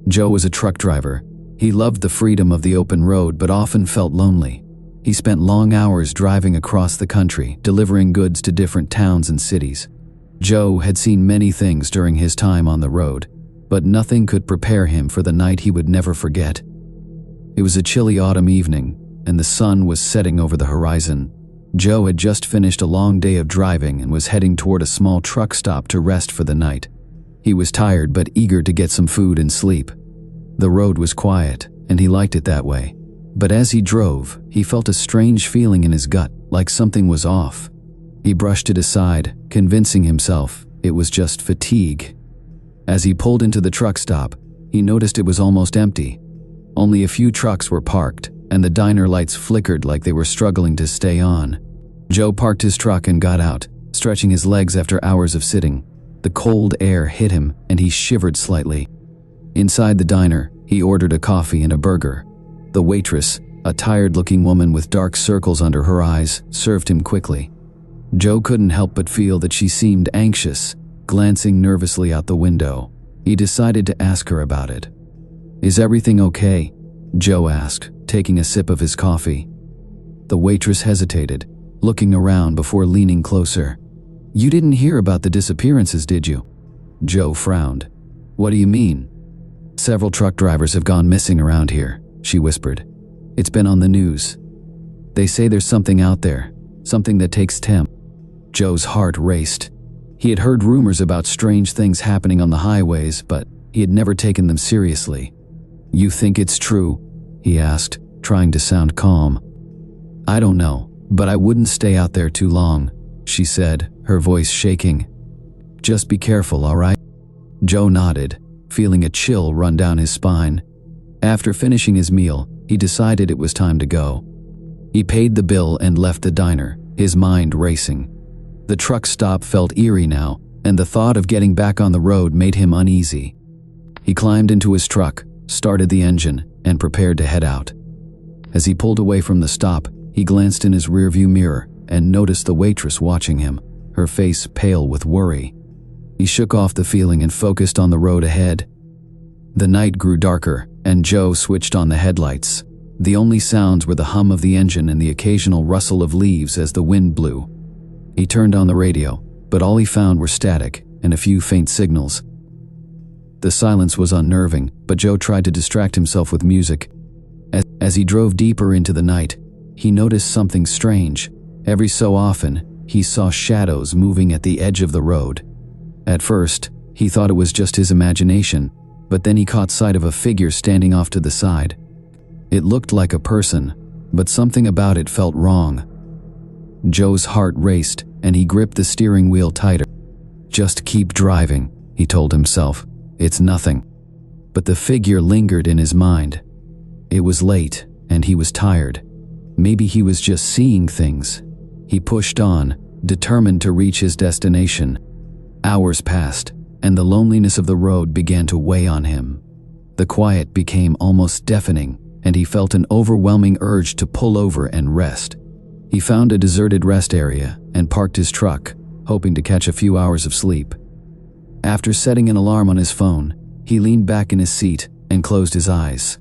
Joe was a truck driver. He loved the freedom of the open road but often felt lonely. He spent long hours driving across the country, delivering goods to different towns and cities. Joe had seen many things during his time on the road, but nothing could prepare him for the night he would never forget. It was a chilly autumn evening, and the sun was setting over the horizon. Joe had just finished a long day of driving and was heading toward a small truck stop to rest for the night. He was tired but eager to get some food and sleep. The road was quiet, and he liked it that way. But as he drove, he felt a strange feeling in his gut, like something was off. He brushed it aside, convincing himself it was just fatigue. As he pulled into the truck stop, he noticed it was almost empty. Only a few trucks were parked, and the diner lights flickered like they were struggling to stay on. Joe parked his truck and got out, stretching his legs after hours of sitting. The cold air hit him, and he shivered slightly. Inside the diner, he ordered a coffee and a burger. The waitress, a tired-looking woman with dark circles under her eyes, served him quickly. Joe couldn't help but feel that she seemed anxious, glancing nervously out the window. He decided to ask her about it. "Is everything okay?" Joe asked, taking a sip of his coffee. The waitress hesitated, looking around before leaning closer. "You didn't hear about the disappearances, did you?" Joe frowned. "What do you mean?" "Several truck drivers have gone missing around here," she whispered. "It's been on the news. They say there's something out there, something that takes temp." Joe's heart raced. He had heard rumors about strange things happening on the highways, but he had never taken them seriously. "You think it's true?" he asked, trying to sound calm. "I don't know, but I wouldn't stay out there too long," she said, her voice shaking. "Just be careful, all right?" Joe nodded, feeling a chill run down his spine. After finishing his meal, he decided it was time to go. He paid the bill and left the diner, his mind racing. The truck stop felt eerie now, and the thought of getting back on the road made him uneasy. He climbed into his truck, started the engine, and prepared to head out. As he pulled away from the stop, he glanced in his rearview mirror and noticed the waitress watching him, her face pale with worry. He shook off the feeling and focused on the road ahead. The night grew darker, and Joe switched on the headlights. The only sounds were the hum of the engine and the occasional rustle of leaves as the wind blew. He turned on the radio, but all he found were static and a few faint signals. The silence was unnerving, but Joe tried to distract himself with music. As he drove deeper into the night, he noticed something strange. Every so often, he saw shadows moving at the edge of the road. At first, he thought it was just his imagination, but then he caught sight of a figure standing off to the side. It looked like a person, but something about it felt wrong. Joe's heart raced, and he gripped the steering wheel tighter. "Just keep driving," he told himself. "It's nothing." But the figure lingered in his mind. It was late, and he was tired. Maybe he was just seeing things. He pushed on, determined to reach his destination. Hours passed, and the loneliness of the road began to weigh on him. The quiet became almost deafening, and he felt an overwhelming urge to pull over and rest. He found a deserted rest area and parked his truck, hoping to catch a few hours of sleep. After setting an alarm on his phone, he leaned back in his seat and closed his eyes.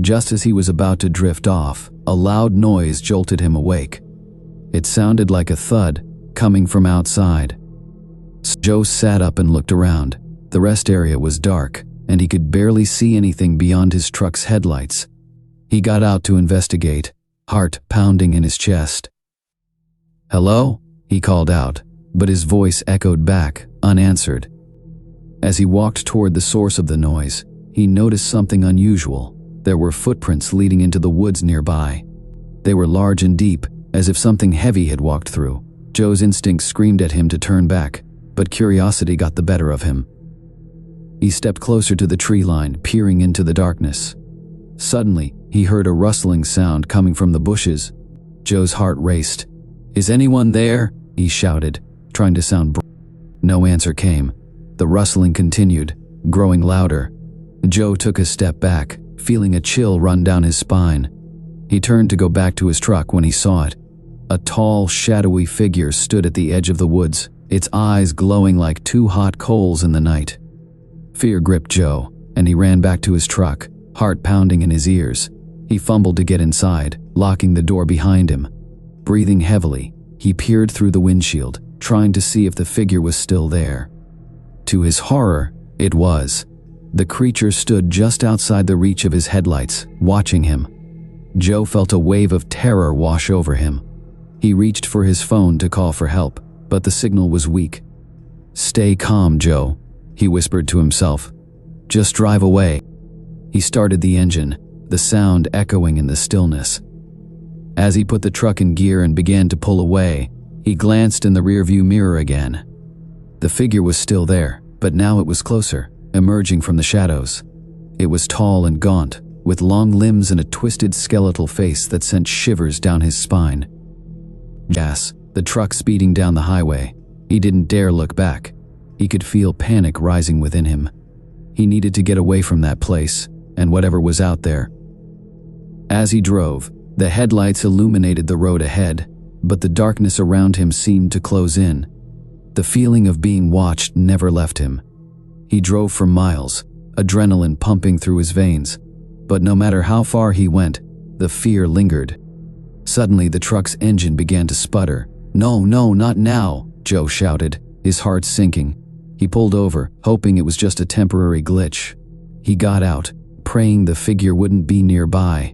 Just as he was about to drift off, a loud noise jolted him awake. It sounded like a thud coming from outside. Joe sat up and looked around. The rest area was dark, and he could barely see anything beyond his truck's headlights. He got out to investigate, heart pounding in his chest. "Hello?" he called out, but his voice echoed back, unanswered. As he walked toward the source of the noise, he noticed something unusual. There were footprints leading into the woods nearby. They were large and deep, as if something heavy had walked through. Joe's instinct screamed at him to turn back, but curiosity got the better of him. He stepped closer to the tree line, peering into the darkness. Suddenly, he heard a rustling sound coming from the bushes. Joe's heart raced. "Is anyone there?" he shouted, trying to sound No answer came. The rustling continued, growing louder. Joe took a step back, feeling a chill run down his spine. He turned to go back to his truck when he saw it. A tall, shadowy figure stood at the edge of the woods, its eyes glowing like two hot coals in the night. Fear gripped Joe, and he ran back to his truck, heart pounding in his ears. He fumbled to get inside, locking the door behind him. Breathing heavily, he peered through the windshield, trying to see if the figure was still there. To his horror, it was. The creature stood just outside the reach of his headlights, watching him. Joe felt a wave of terror wash over him. He reached for his phone to call for help, but the signal was weak. "Stay calm, Joe," he whispered to himself. "Just drive away." He started the engine, the sound echoing in the stillness. As he put the truck in gear and began to pull away, he glanced in the rearview mirror again. The figure was still there, but now it was closer, emerging from the shadows. It was tall and gaunt, with long limbs and a twisted skeletal face that sent shivers down his spine. Gas, the truck speeding down the highway. He didn't dare look back. He could feel panic rising within him. He needed to get away from that place, and whatever was out there. As he drove, the headlights illuminated the road ahead, but the darkness around him seemed to close in. The feeling of being watched never left him. He drove for miles, adrenaline pumping through his veins, but no matter how far he went, the fear lingered. Suddenly, the truck's engine began to sputter. "No, not now," Joe shouted, his heart sinking. He pulled over, hoping it was just a temporary glitch. He got out, praying the figure wouldn't be nearby.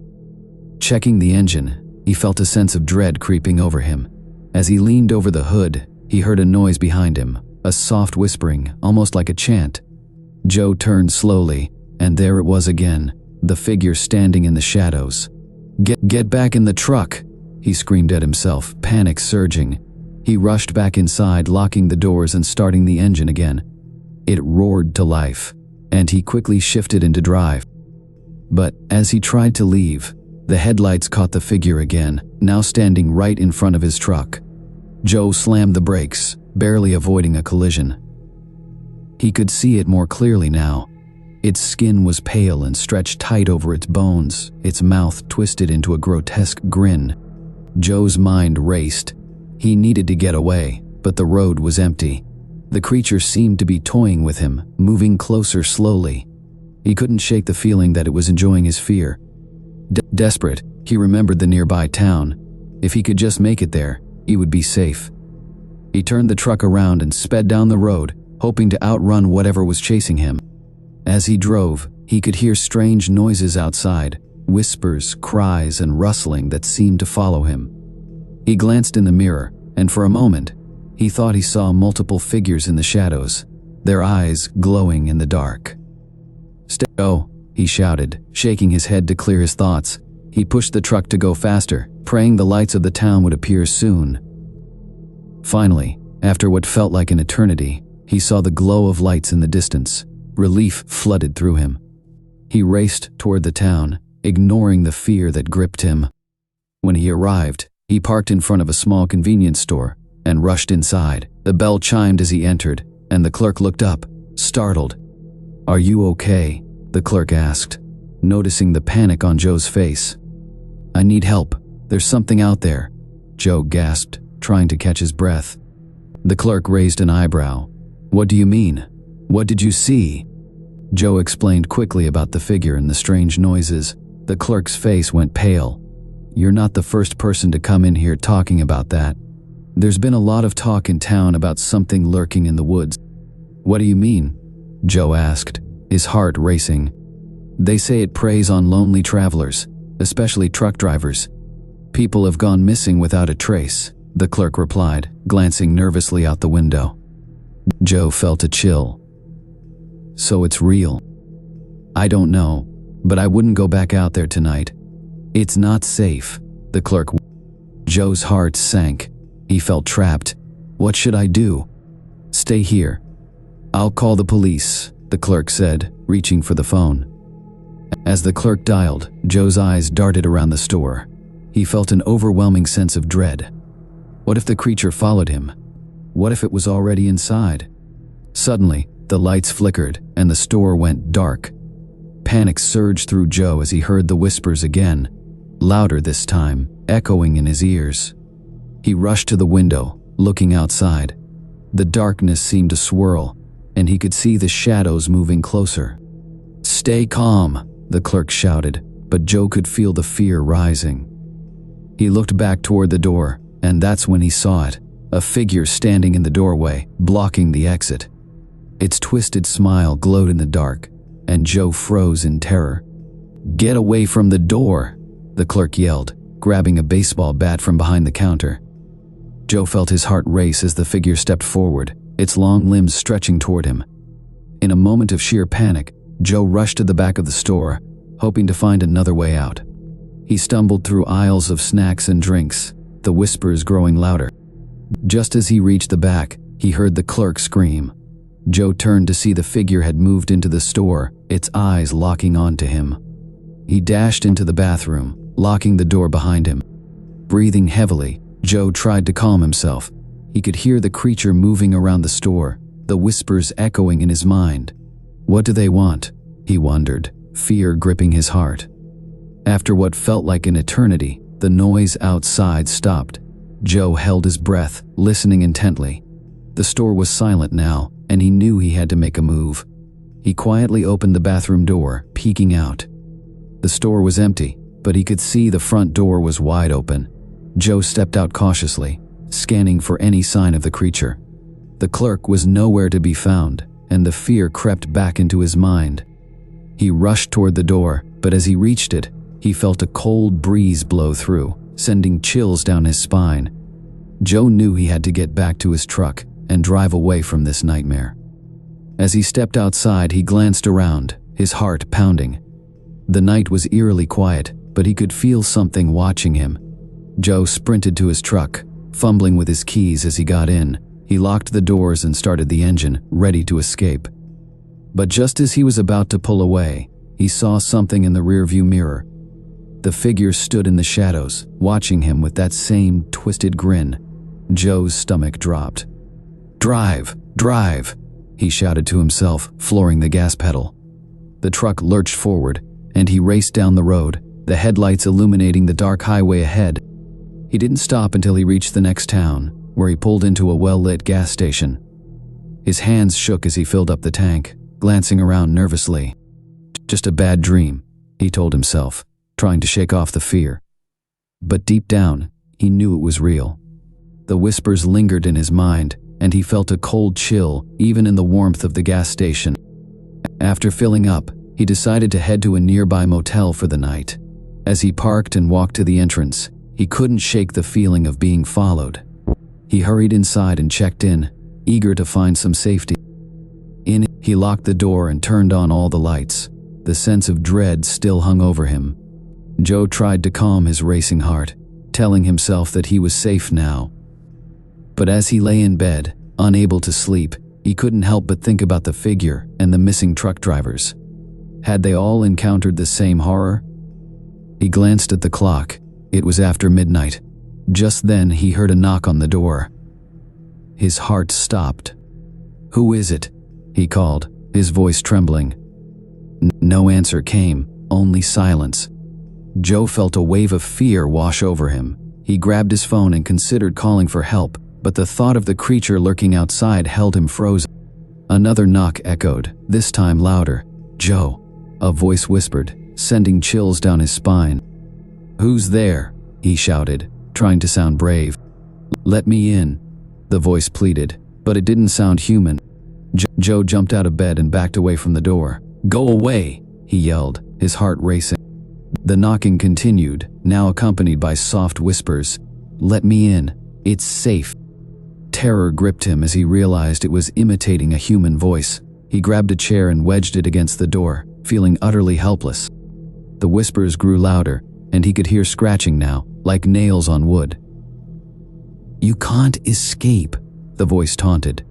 Checking the engine, he felt a sense of dread creeping over him. As he leaned over the hood, he heard a noise behind him, a soft whispering, almost like a chant. Joe turned slowly, and there it was again, the figure standing in the shadows. Get back in the truck," he screamed at himself, panic surging. He rushed back inside, locking the doors and starting the engine again. It roared to life, and he quickly shifted into drive. But as he tried to leave, the headlights caught the figure again, now standing right in front of his truck. Joe slammed the brakes, barely avoiding a collision. He could see it more clearly now. Its skin was pale and stretched tight over its bones, its mouth twisted into a grotesque grin. Joe's mind raced. He needed to get away, but the road was empty. The creature seemed to be toying with him, moving closer slowly. He couldn't shake the feeling that it was enjoying his fear. Desperate, he remembered the nearby town. If he could just make it there, he would be safe. He turned the truck around and sped down the road, hoping to outrun whatever was chasing him. As he drove, he could hear strange noises outside, whispers, cries, and rustling that seemed to follow him. He glanced in the mirror, and for a moment, he thought he saw multiple figures in the shadows, their eyes glowing in the dark. "Stay!" he shouted, shaking his head to clear his thoughts. He pushed the truck to go faster, praying the lights of the town would appear soon. Finally, after what felt like an eternity, he saw the glow of lights in the distance. Relief flooded through him. He raced toward the town, ignoring the fear that gripped him. When he arrived, he parked in front of a small convenience store and rushed inside. The bell chimed as he entered, and the clerk looked up, startled. "Are you okay?" the clerk asked, noticing the panic on Joe's face. "I need help. There's something out there," Joe gasped, trying to catch his breath. The clerk raised an eyebrow. "What do you mean? What did you see?" Joe explained quickly about the figure and the strange noises. The clerk's face went pale. "You're not the first person to come in here talking about that. There's been a lot of talk in town about something lurking in the woods." "What do you mean?" Joe asked, his heart racing. "They say it preys on lonely travelers, especially truck drivers. People have gone missing without a trace," the clerk replied, glancing nervously out the window. Joe felt a chill. "So it's real?" "I don't know, but I wouldn't go back out there tonight. It's not safe," the clerk. Joe's heart sank. He felt trapped. "What should I do?" "Stay here. I'll call the police," the clerk said, reaching for the phone. As the clerk dialed, Joe's eyes darted around the store. He felt an overwhelming sense of dread. What if the creature followed him? What if it was already inside? Suddenly, the lights flickered and the store went dark. Panic surged through Joe as he heard the whispers again, louder this time, echoing in his ears. He rushed to the window, looking outside. The darkness seemed to swirl, and he could see the shadows moving closer. "Stay calm," the clerk shouted, but Joe could feel the fear rising. He looked back toward the door, and that's when he saw it, a figure standing in the doorway, blocking the exit. Its twisted smile glowed in the dark, and Joe froze in terror. "Get away from the door," the clerk yelled, grabbing a baseball bat from behind the counter. Joe felt his heart race as the figure stepped forward, its long limbs stretching toward him. In a moment of sheer panic, Joe rushed to the back of the store, hoping to find another way out. He stumbled through aisles of snacks and drinks, the whispers growing louder. Just as he reached the back, he heard the clerk scream. Joe turned to see the figure had moved into the store, its eyes locking onto him. He dashed into the bathroom, locking the door behind him. Breathing heavily, Joe tried to calm himself. He could hear the creature moving around the store, the whispers echoing in his mind. What do they want? He wondered, fear gripping his heart. After what felt like an eternity, the noise outside stopped. Joe held his breath, listening intently. The store was silent now, and he knew he had to make a move. He quietly opened the bathroom door, peeking out. The store was empty, but he could see the front door was wide open. Joe stepped out cautiously, scanning for any sign of the creature. The clerk was nowhere to be found, and the fear crept back into his mind. He rushed toward the door, but as he reached it, he felt a cold breeze blow through, sending chills down his spine. Joe knew he had to get back to his truck and drive away from this nightmare. As he stepped outside, he glanced around, his heart pounding. The night was eerily quiet, but he could feel something watching him. Joe sprinted to his truck, fumbling with his keys as he got in. He locked the doors and started the engine, ready to escape. But just as he was about to pull away, he saw something in the rearview mirror. The figure stood in the shadows, watching him with that same twisted grin. Joe's stomach dropped. "Drive! Drive!" he shouted to himself, flooring the gas pedal. The truck lurched forward, and he raced down the road, the headlights illuminating the dark highway ahead. He didn't stop until he reached the next town, where he pulled into a well-lit gas station. His hands shook as he filled up the tank, glancing around nervously. Just a bad dream, he told himself, trying to shake off the fear. But deep down, he knew it was real. The whispers lingered in his mind, and he felt a cold chill even in the warmth of the gas station. After filling up, he decided to head to a nearby motel for the night. As he parked and walked to the entrance, he couldn't shake the feeling of being followed. He hurried inside and checked in, eager to find some safety. He locked the door and turned on all the lights. The sense of dread still hung over him. Joe tried to calm his racing heart, telling himself that he was safe now. But as he lay in bed, unable to sleep, he couldn't help but think about the figure and the missing truck drivers. Had they all encountered the same horror? He glanced at the clock. It was after midnight. Just then he heard a knock on the door. His heart stopped. "Who is it?" he called, his voice trembling. No answer came, only silence. Joe felt a wave of fear wash over him. He grabbed his phone and considered calling for help, but the thought of the creature lurking outside held him frozen. Another knock echoed, this time louder. "Joe," a voice whispered, sending chills down his spine. "Who's there?" he shouted, trying to sound brave. "Let me in," the voice pleaded, but it didn't sound human. Joe jumped out of bed and backed away from the door. "Go away," he yelled, his heart racing. The knocking continued, now accompanied by soft whispers. "Let me in. It's safe." Terror gripped him as he realized it was imitating a human voice. He grabbed a chair and wedged it against the door, feeling utterly helpless. The whispers grew louder, and he could hear scratching now, like nails on wood. "You can't escape," the voice taunted.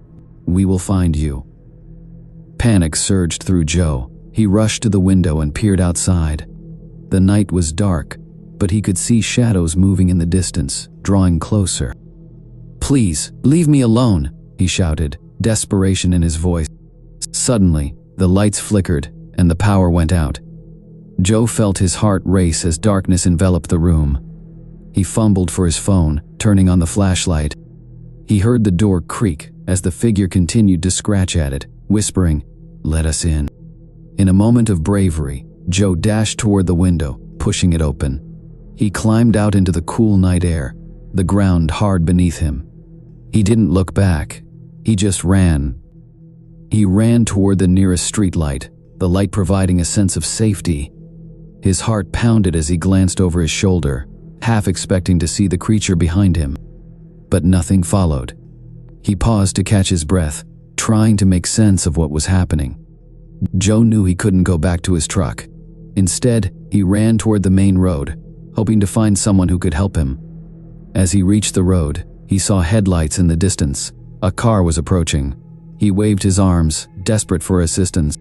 "We will find you." Panic surged through Joe. He rushed to the window and peered outside. The night was dark, but he could see shadows moving in the distance, drawing closer. "Please, leave me alone," he shouted, desperation in his voice. Suddenly, the lights flickered, and the power went out. Joe felt his heart race as darkness enveloped the room. He fumbled for his phone, turning on the flashlight. He heard the door creak as the figure continued to scratch at it, whispering, "Let us in." In a moment of bravery, Joe dashed toward the window, pushing it open. He climbed out into the cool night air, the ground hard beneath him. He didn't look back. He just ran. He ran toward the nearest streetlight, the light providing a sense of safety. His heart pounded as he glanced over his shoulder, half expecting to see the creature behind him. But nothing followed. He paused to catch his breath, trying to make sense of what was happening. Joe knew he couldn't go back to his truck. Instead, he ran toward the main road, hoping to find someone who could help him. As he reached the road, he saw headlights in the distance. A car was approaching. He waved his arms, desperate for assistance.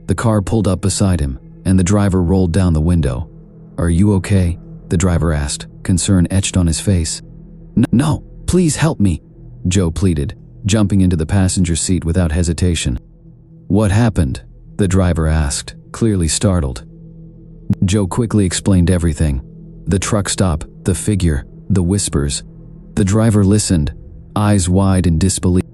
The car pulled up beside him, and the driver rolled down the window. "Are you okay?" the driver asked, concern etched on his face. No, please help me," Joe pleaded, jumping into the passenger seat without hesitation. "What happened?" the driver asked, clearly startled. Joe quickly explained everything. The truck stop, the figure, the whispers. The driver listened, eyes wide in disbelief.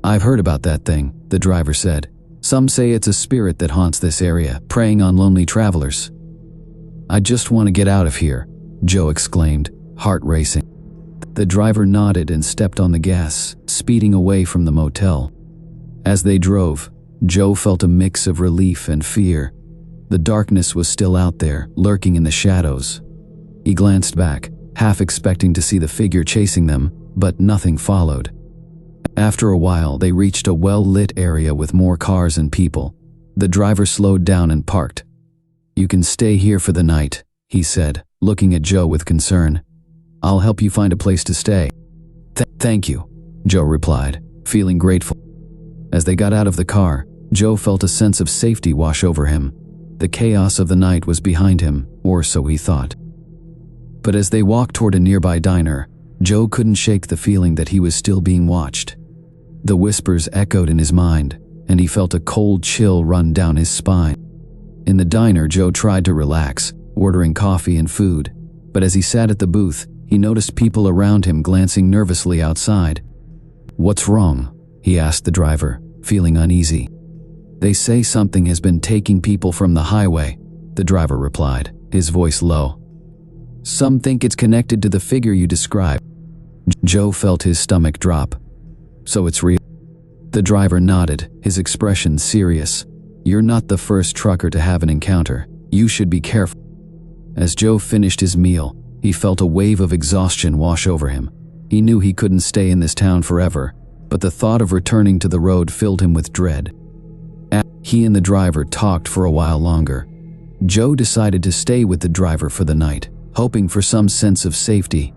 "I've heard about that thing," the driver said. "Some say it's a spirit that haunts this area, preying on lonely travelers." "I just want to get out of here," Joe exclaimed, heart racing. The driver nodded and stepped on the gas, speeding away from the motel. As they drove, Joe felt a mix of relief and fear. The darkness was still out there, lurking in the shadows. He glanced back, half expecting to see the figure chasing them, but nothing followed. After a while, they reached a well-lit area with more cars and people. The driver slowed down and parked. "You can stay here for the night," he said, looking at Joe with concern. "I'll help you find a place to stay." Thank you," Joe replied, feeling grateful. As they got out of the car, Joe felt a sense of safety wash over him. The chaos of the night was behind him, or so he thought. But as they walked toward a nearby diner, Joe couldn't shake the feeling that he was still being watched. The whispers echoed in his mind, and he felt a cold chill run down his spine. In the diner, Joe tried to relax, ordering coffee and food, but as he sat at the booth, he noticed people around him glancing nervously outside. "What's wrong?" he asked the driver, feeling uneasy. "They say something has been taking people from the highway," the driver replied, his voice low. "Some think it's connected to the figure you described." Joe felt his stomach drop. "So it's real?" The driver nodded, his expression serious. "You're not the first trucker to have an encounter. You should be careful." As Joe finished his meal, he felt a wave of exhaustion wash over him. He knew he couldn't stay in this town forever, but the thought of returning to the road filled him with dread. He and the driver talked for a while longer. Joe decided to stay with the driver for the night, hoping for some sense of safety.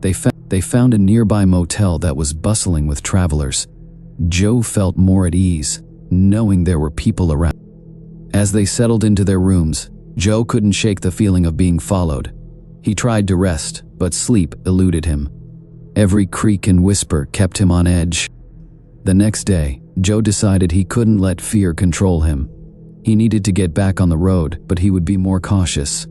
They found a nearby motel that was bustling with travelers. Joe felt more at ease, knowing there were people around. As they settled into their rooms, Joe couldn't shake the feeling of being followed. He tried to rest, but sleep eluded him. Every creak and whisper kept him on edge. The next day, Joe decided he couldn't let fear control him. He needed to get back on the road, but he would be more cautious.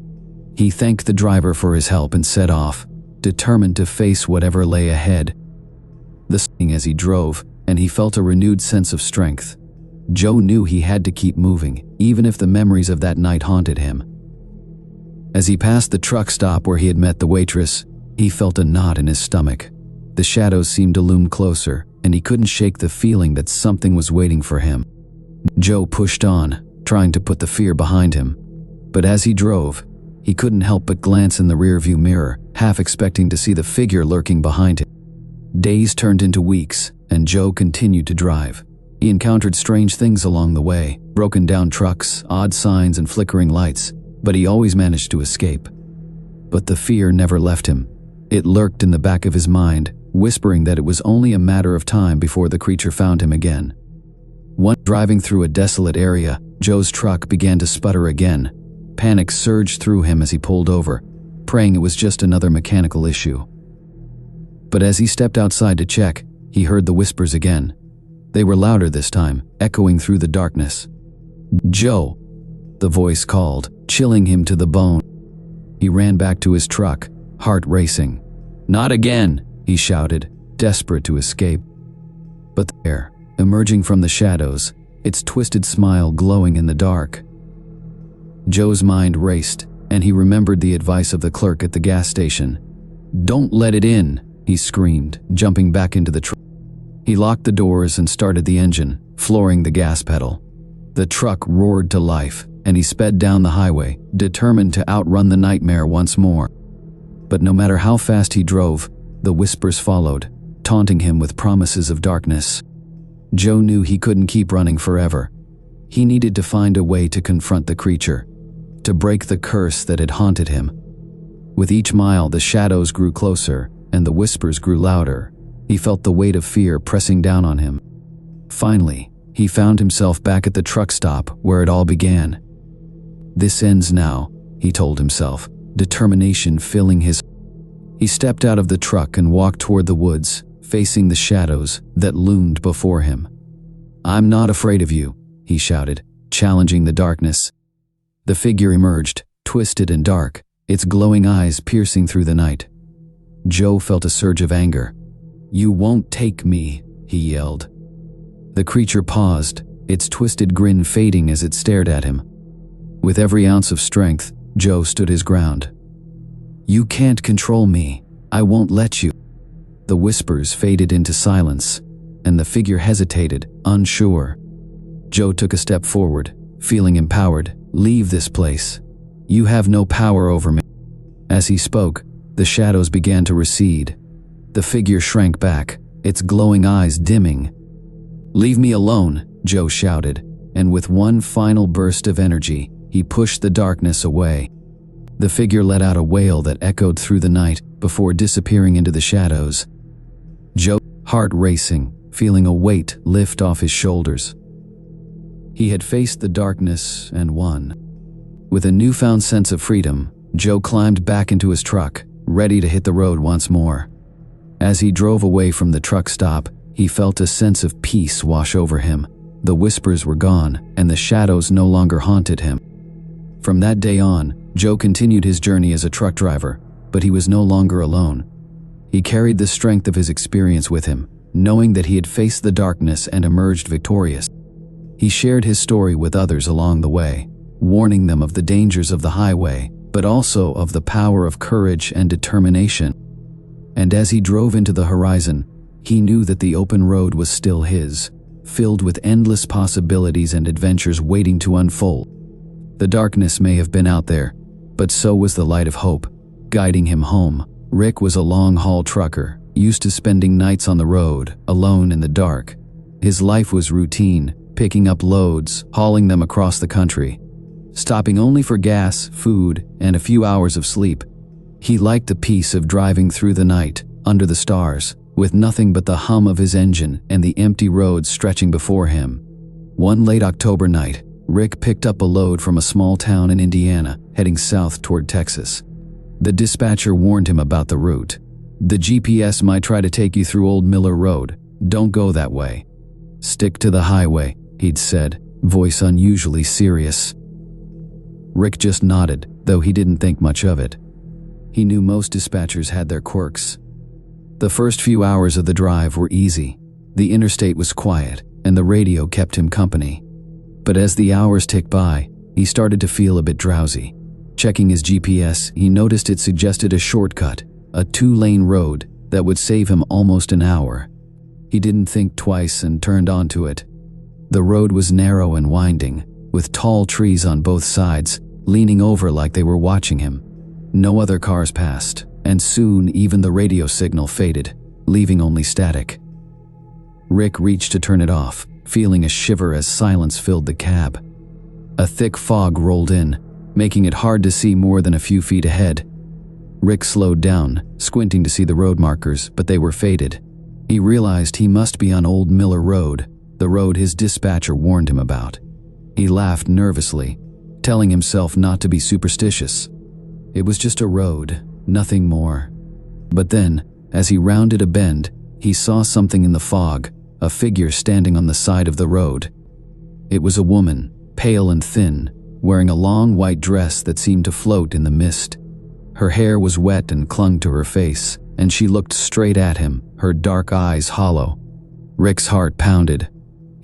He thanked the driver for his help and set off, determined to face whatever lay ahead. As he drove, and he felt a renewed sense of strength. Joe knew he had to keep moving, even if the memories of that night haunted him. As he passed the truck stop where he had met the waitress, he felt a knot in his stomach. The shadows seemed to loom closer, and he couldn't shake the feeling that something was waiting for him. Joe pushed on, trying to put the fear behind him. But as he drove, he couldn't help but glance in the rearview mirror, half expecting to see the figure lurking behind him. Days turned into weeks, and Joe continued to drive. He encountered strange things along the way, broken down trucks, odd signs, and flickering lights, but he always managed to escape. But the fear never left him. It lurked in the back of his mind, whispering that it was only a matter of time before the creature found him again. One driving through a desolate area, Joe's truck began to sputter again. Panic surged through him as he pulled over, praying it was just another mechanical issue. But as he stepped outside to check, he heard the whispers again. They were louder this time, echoing through the darkness. "Joe," the voice called, chilling him to the bone. He ran back to his truck, heart racing. "Not again," he shouted, desperate to escape. But there, emerging from the shadows, its twisted smile glowing in the dark. Joe's mind raced, and he remembered the advice of the clerk at the gas station. "Don't let it in," he screamed, jumping back into the truck. He locked the doors and started the engine, flooring the gas pedal. The truck roared to life, and he sped down the highway, determined to outrun the nightmare once more. But no matter how fast he drove, the whispers followed, taunting him with promises of darkness. Joe knew he couldn't keep running forever. He needed to find a way to confront the creature, to break the curse that had haunted him. With each mile, the shadows grew closer, and the whispers grew louder. He felt the weight of fear pressing down on him. Finally, he found himself back at the truck stop where it all began. "This ends now," he told himself, determination filling his. He stepped out of the truck and walked toward the woods, facing the shadows that loomed before him. "I'm not afraid of you," he shouted, challenging the darkness. The figure emerged, twisted and dark, its glowing eyes piercing through the night. Joe felt a surge of anger. "You won't take me," he yelled. The creature paused, its twisted grin fading as it stared at him. With every ounce of strength, Joe stood his ground. "You can't control me. I won't let you." The whispers faded into silence, and the figure hesitated, unsure. Joe took a step forward, feeling empowered. "Leave this place. You have no power over me." As he spoke, the shadows began to recede. The figure shrank back, its glowing eyes dimming. "Leave me alone," Joe shouted, and with one final burst of energy, he pushed the darkness away. The figure let out a wail that echoed through the night before disappearing into the shadows. Joe, heart racing, feeling a weight lift off his shoulders. He had faced the darkness and won. With a newfound sense of freedom, Joe climbed back into his truck, ready to hit the road once more. As he drove away from the truck stop, he felt a sense of peace wash over him. The whispers were gone, and the shadows no longer haunted him. From that day on, Joe continued his journey as a truck driver, but he was no longer alone. He carried the strength of his experience with him, knowing that he had faced the darkness and emerged victorious. He shared his story with others along the way, warning them of the dangers of the highway, but also of the power of courage and determination. And as he drove into the horizon, he knew that the open road was still his, filled with endless possibilities and adventures waiting to unfold. The darkness may have been out there, but so was the light of hope, guiding him home. Rick was a long-haul trucker, used to spending nights on the road, alone in the dark. His life was routine, picking up loads, hauling them across the country, stopping only for gas, food, and a few hours of sleep. He liked the peace of driving through the night, under the stars, with nothing but the hum of his engine and the empty roads stretching before him. One late October night, Rick picked up a load from a small town in Indiana, heading south toward Texas. The dispatcher warned him about the route. "The GPS might try to take you through Old Miller Road. Don't go that way. Stick to the highway," he'd said, voice unusually serious. Rick just nodded, though he didn't think much of it. He knew most dispatchers had their quirks. The first few hours of the drive were easy. The interstate was quiet, and the radio kept him company. But as the hours ticked by, he started to feel a bit drowsy. Checking his GPS, he noticed it suggested a shortcut, a 2-lane road that would save him almost an hour. He didn't think twice and turned onto it. The road was narrow and winding, with tall trees on both sides, leaning over like they were watching him. No other cars passed, and soon even the radio signal faded, leaving only static. Rick reached to turn it off, feeling a shiver as silence filled the cab. A thick fog rolled in, making it hard to see more than a few feet ahead. Rick slowed down, squinting to see the road markers, but they were faded. He realized he must be on Old Miller Road, the road his dispatcher warned him about. He laughed nervously, telling himself not to be superstitious. It was just a road, nothing more. But then, as he rounded a bend, he saw something in the fog, a figure standing on the side of the road. It was a woman, pale and thin, wearing a long white dress that seemed to float in the mist. Her hair was wet and clung to her face, and she looked straight at him, her dark eyes hollow. Rick's heart pounded.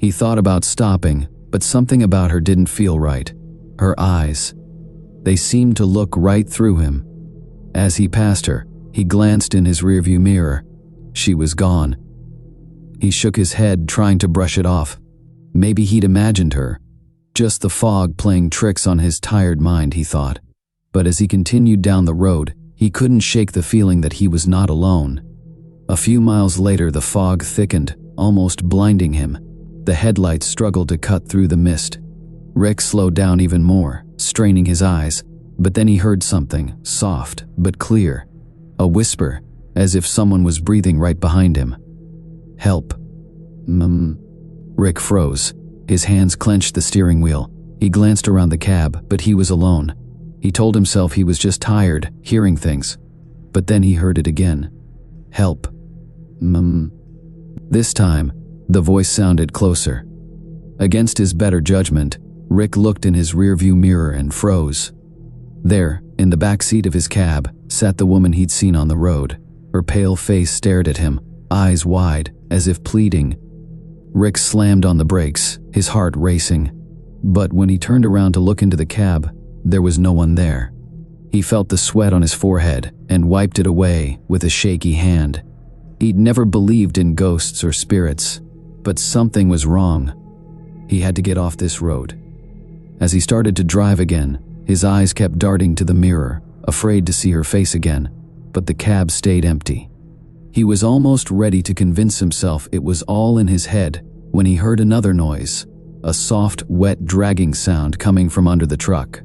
He thought about stopping, but something about her didn't feel right. Her eyes. They seemed to look right through him. As he passed her, he glanced in his rearview mirror. She was gone. He shook his head, trying to brush it off. Maybe he'd imagined her. Just the fog playing tricks on his tired mind, he thought. But as he continued down the road, he couldn't shake the feeling that he was not alone. A few miles later, the fog thickened, almost blinding him. The headlights struggled to cut through the mist. Rick slowed down even more, straining his eyes, but then he heard something, soft but clear. A whisper, as if someone was breathing right behind him. "Help." Rick froze. His hands clenched the steering wheel. He glanced around the cab, but he was alone. He told himself he was just tired, hearing things. But then he heard it again. "Help." This time, the voice sounded closer. Against his better judgment, Rick looked in his rearview mirror and froze. There, in the back seat of his cab, sat the woman he'd seen on the road. Her pale face stared at him, eyes wide, as if pleading. Rick slammed on the brakes, his heart racing. But when he turned around to look into the cab, there was no one there. He felt the sweat on his forehead and wiped it away with a shaky hand. He'd never believed in ghosts or spirits, but something was wrong. He had to get off this road. As he started to drive again, his eyes kept darting to the mirror, afraid to see her face again, but the cab stayed empty. He was almost ready to convince himself it was all in his head when he heard another noise, a soft, wet dragging sound coming from under the truck.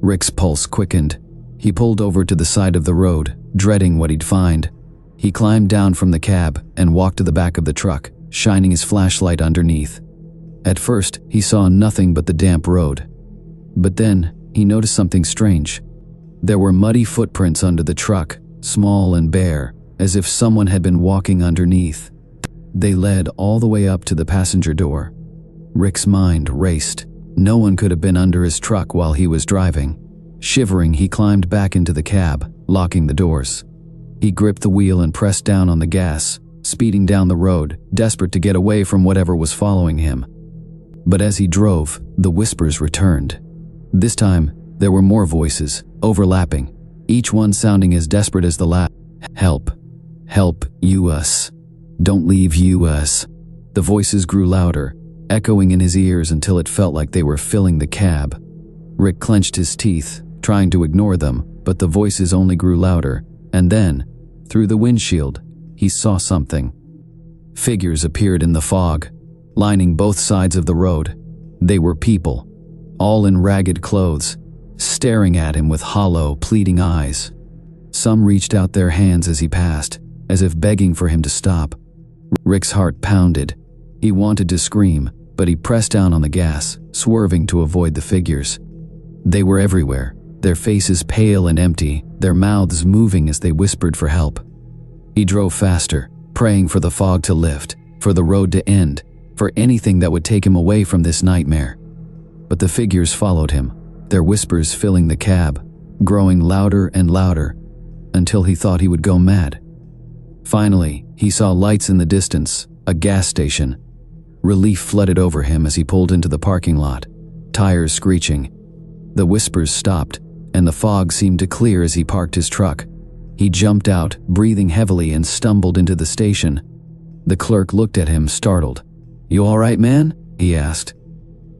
Rick's pulse quickened. He pulled over to the side of the road, dreading what he'd find. He climbed down from the cab and walked to the back of the truck, shining his flashlight underneath. At first, he saw nothing but the damp road. But then, he noticed something strange. There were muddy footprints under the truck, small and bare, as if someone had been walking underneath. They led all the way up to the passenger door. Rick's mind raced. No one could have been under his truck while he was driving. Shivering, he climbed back into the cab, locking the doors. He gripped the wheel and pressed down on the gas, speeding down the road, desperate to get away from whatever was following him. But as he drove, the whispers returned. This time, there were more voices, overlapping, each one sounding as desperate as the last. "Help. Help, us. Don't leave us." The voices grew louder, echoing in his ears until it felt like they were filling the cab. Rick clenched his teeth, trying to ignore them, but the voices only grew louder, and then, through the windshield, he saw something. Figures appeared in the fog, lining both sides of the road. They were people, all in ragged clothes, staring at him with hollow, pleading eyes. Some reached out their hands as he passed, as if begging for him to stop. Rick's heart pounded. He wanted to scream, but he pressed down on the gas, swerving to avoid the figures. They were everywhere, their faces pale and empty, their mouths moving as they whispered for help. He drove faster, praying for the fog to lift, for the road to end, for anything that would take him away from this nightmare. But the figures followed him, their whispers filling the cab, growing louder and louder, until he thought he would go mad. Finally, he saw lights in the distance, a gas station. Relief flooded over him as he pulled into the parking lot, tires screeching. The whispers stopped, and the fog seemed to clear as he parked his truck. He jumped out, breathing heavily, and stumbled into the station. The clerk looked at him, startled. "You all right, man?" he asked.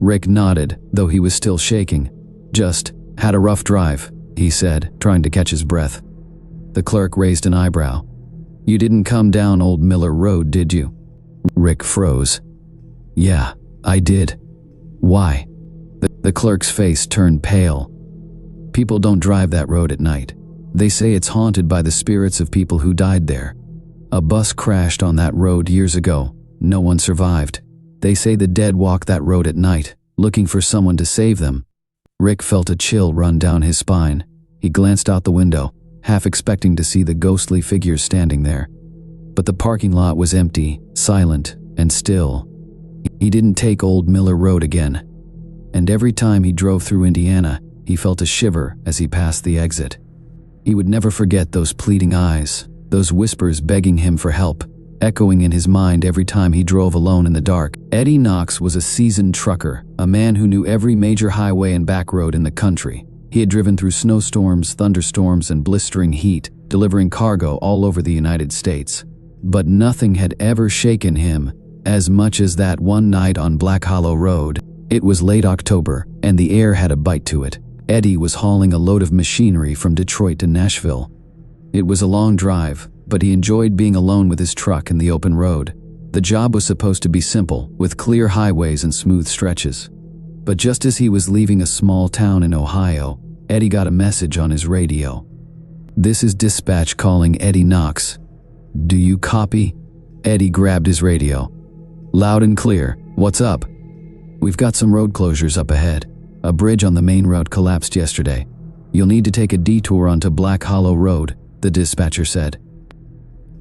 Rick nodded, though he was still shaking. "Just had a rough drive," he said, trying to catch his breath. The clerk raised an eyebrow. "You didn't come down Old Miller Road, did you?" Rick froze. "Yeah, I did." "Why?" The clerk's face turned pale. "People don't drive that road at night. They say it's haunted by the spirits of people who died there. A bus crashed on that road years ago. No one survived. They say the dead walk that road at night, looking for someone to save them." Rick felt a chill run down his spine. He glanced out the window, half expecting to see the ghostly figures standing there. But the parking lot was empty, silent, and still. He didn't take Old Miller Road again. And every time he drove through Indiana, he felt a shiver as he passed the exit. He would never forget those pleading eyes, those whispers begging him for help, echoing in his mind every time he drove alone in the dark. Eddie Knox was a seasoned trucker, a man who knew every major highway and back road in the country. He had driven through snowstorms, thunderstorms, and blistering heat, delivering cargo all over the United States. But nothing had ever shaken him as much as that one night on Black Hollow Road. It was late October, and the air had a bite to it. Eddie was hauling a load of machinery from Detroit to Nashville. It was a long drive, but he enjoyed being alone with his truck in the open road. The job was supposed to be simple, with clear highways and smooth stretches. But just as he was leaving a small town in Ohio, Eddie got a message on his radio. "This is dispatch calling Eddie Knox. Do you copy?" Eddie grabbed his radio. "Loud and clear. What's up?" "We've got some road closures up ahead. A bridge on the main route collapsed yesterday. You'll need to take a detour onto Black Hollow Road," the dispatcher said.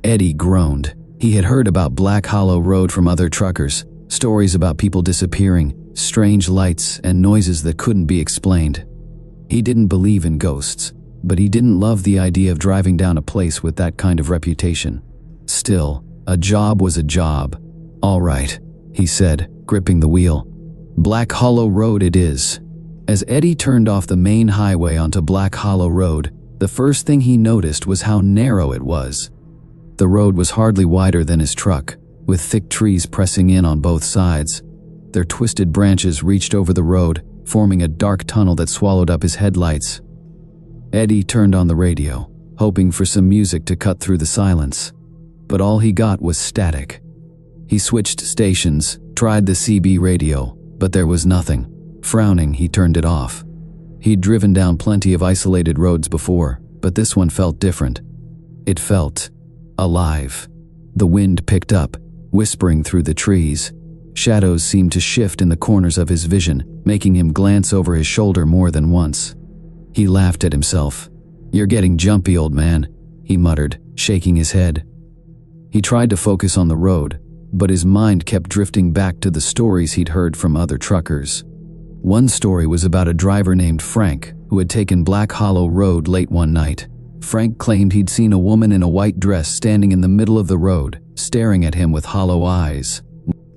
Eddie groaned. He had heard about Black Hollow Road from other truckers, stories about people disappearing, strange lights, and noises that couldn't be explained. He didn't believe in ghosts, but he didn't love the idea of driving down a place with that kind of reputation. Still, a job was a job. "All right," he said, gripping the wheel. "Black Hollow Road it is." As Eddie turned off the main highway onto Black Hollow Road, the first thing he noticed was how narrow it was. The road was hardly wider than his truck, with thick trees pressing in on both sides. Their twisted branches reached over the road, forming a dark tunnel that swallowed up his headlights. Eddie turned on the radio, hoping for some music to cut through the silence. But all he got was static. He switched stations, tried the CB radio, but there was nothing. Frowning, he turned it off. He'd driven down plenty of isolated roads before, but this one felt different. It felt alive. The wind picked up, whispering through the trees. Shadows seemed to shift in the corners of his vision, making him glance over his shoulder more than once. He laughed at himself. "You're getting jumpy, old man," he muttered, shaking his head. He tried to focus on the road, but his mind kept drifting back to the stories he'd heard from other truckers. One story was about a driver named Frank who had taken Black Hollow Road late one night. Frank claimed he'd seen a woman in a white dress standing in the middle of the road, staring at him with hollow eyes.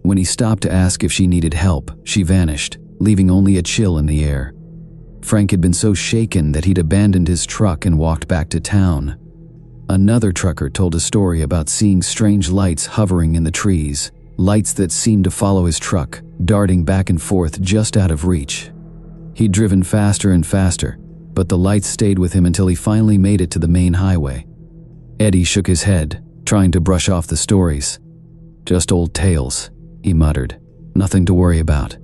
When he stopped to ask if she needed help, she vanished, leaving only a chill in the air. Frank had been so shaken that he'd abandoned his truck and walked back to town. Another trucker told a story about seeing strange lights hovering in the trees, lights that seemed to follow his truck, darting back and forth just out of reach. He'd driven faster and faster, but the lights stayed with him until he finally made it to the main highway. Eddie shook his head, trying to brush off the stories. "Just old tales," he muttered. "Nothing to worry about."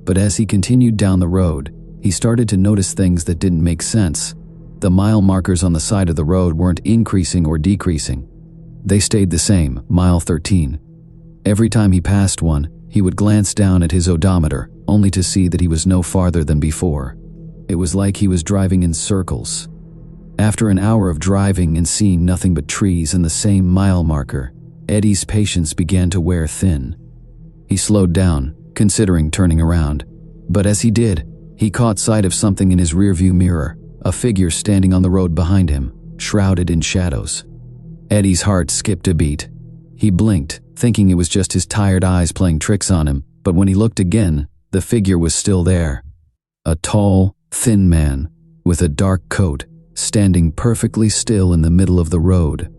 But as he continued down the road, he started to notice things that didn't make sense. The mile markers on the side of the road weren't increasing or decreasing. They stayed the same, mile 13. Every time he passed one, he would glance down at his odometer, only to see that he was no farther than before. It was like he was driving in circles. After an hour of driving and seeing nothing but trees and the same mile marker, Eddie's patience began to wear thin. He slowed down, considering turning around. But as he did, he caught sight of something in his rearview mirror, a figure standing on the road behind him, shrouded in shadows. Eddie's heart skipped a beat. He blinked, thinking it was just his tired eyes playing tricks on him, but when he looked again, the figure was still there. A tall, thin man, with a dark coat, standing perfectly still in the middle of the road.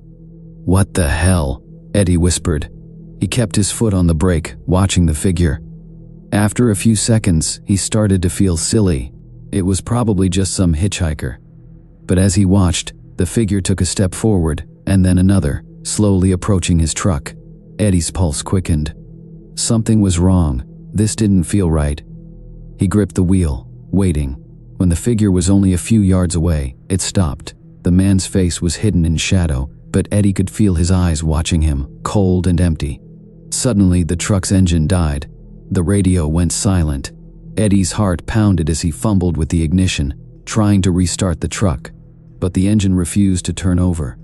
"What the hell?" Eddie whispered. He kept his foot on the brake, watching the figure. After a few seconds, he started to feel silly. It was probably just some hitchhiker. But as he watched, the figure took a step forward, and then another, slowly approaching his truck. Eddie's pulse quickened. Something was wrong. This didn't feel right. He gripped the wheel, waiting. When the figure was only a few yards away, it stopped. The man's face was hidden in shadow, but Eddie could feel his eyes watching him, cold and empty. Suddenly, the truck's engine died. The radio went silent. Eddie's heart pounded as he fumbled with the ignition, trying to restart the truck, but the engine refused to turn over.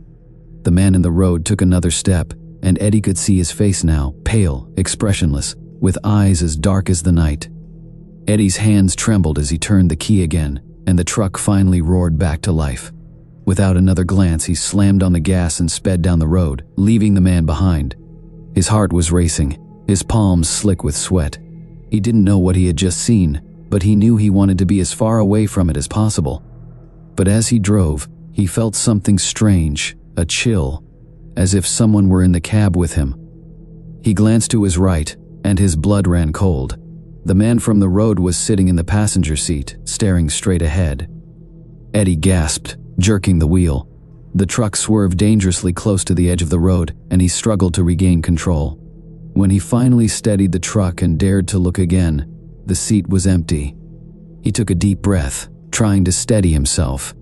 The man in the road took another step, and Eddie could see his face now, pale, expressionless, with eyes as dark as the night. Eddie's hands trembled as he turned the key again, and the truck finally roared back to life. Without another glance, he slammed on the gas and sped down the road, leaving the man behind. His heart was racing, his palms slick with sweat. He didn't know what he had just seen, but he knew he wanted to be as far away from it as possible. But as he drove, he felt something strange, a chill, as if someone were in the cab with him. He glanced to his right, and his blood ran cold. The man from the road was sitting in the passenger seat, staring straight ahead. Eddie gasped, jerking the wheel. The truck swerved dangerously close to the edge of the road, and he struggled to regain control. When he finally steadied the truck and dared to look again, the seat was empty. He took a deep breath, trying to steady himself.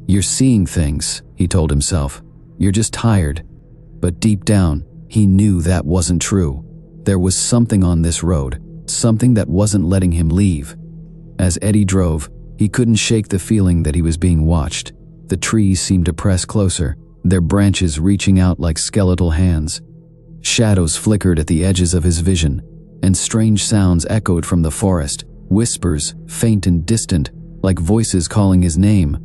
"You're seeing things," he told himself. "You're just tired." But deep down, he knew that wasn't true. There was something on this road, something that wasn't letting him leave. As Eddie drove, he couldn't shake the feeling that he was being watched. The trees seemed to press closer, their branches reaching out like skeletal hands. Shadows flickered at the edges of his vision, and strange sounds echoed from the forest, whispers, faint and distant, like voices calling his name.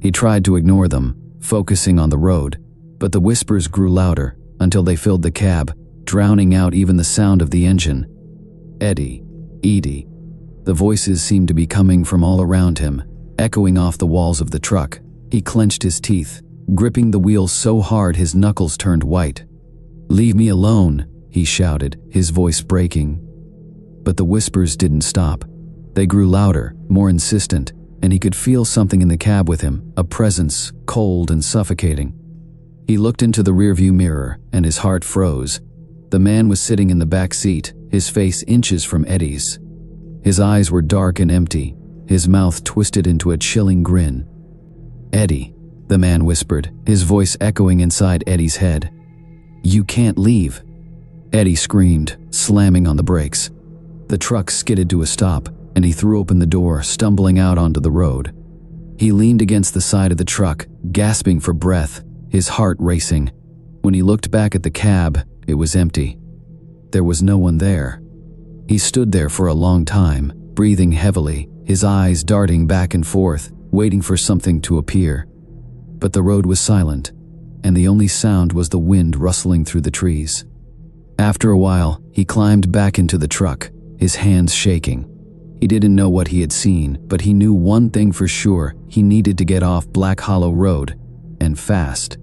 He tried to ignore them, focusing on the road, but the whispers grew louder until they filled the cab, drowning out even the sound of the engine. Eddie, Edie. The voices seemed to be coming from all around him, echoing off the walls of the truck. He clenched his teeth, gripping the wheel so hard his knuckles turned white. "Leave me alone," he shouted, his voice breaking. But the whispers didn't stop. They grew louder, more insistent, and he could feel something in the cab with him, a presence, cold and suffocating. He looked into the rearview mirror, and his heart froze. The man was sitting in the back seat, his face inches from Eddie's. His eyes were dark and empty, his mouth twisted into a chilling grin. "Eddie," the man whispered, his voice echoing inside Eddie's head. "You can't leave." Eddie screamed, slamming on the brakes. The truck skidded to a stop, and he threw open the door, stumbling out onto the road. He leaned against the side of the truck, gasping for breath, his heart racing. When he looked back at the cab, it was empty. There was no one there. He stood there for a long time, breathing heavily, his eyes darting back and forth, waiting for something to appear. But the road was silent, and the only sound was the wind rustling through the trees. After a while, he climbed back into the truck, his hands shaking. He didn't know what he had seen, but he knew one thing for sure: he needed to get off Black Hollow Road, and fast.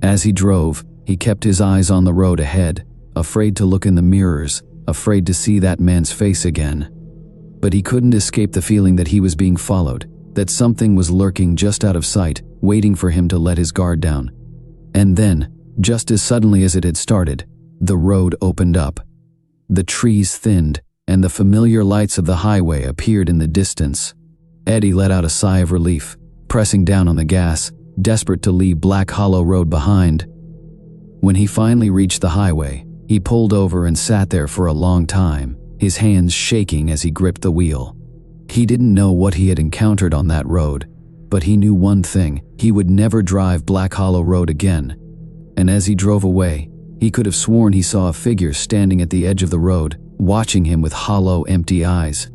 As he drove, he kept his eyes on the road ahead, afraid to look in the mirrors, afraid to see that man's face again. But he couldn't escape the feeling that he was being followed, that something was lurking just out of sight, waiting for him to let his guard down. And then, just as suddenly as it had started, the road opened up. The trees thinned, and the familiar lights of the highway appeared in the distance. Eddie let out a sigh of relief, pressing down on the gas, desperate to leave Black Hollow Road behind. When he finally reached the highway, he pulled over and sat there for a long time, his hands shaking as he gripped the wheel. He didn't know what he had encountered on that road, but he knew one thing: he would never drive Black Hollow Road again. And as he drove away, he could have sworn he saw a figure standing at the edge of the road, watching him with hollow, empty eyes.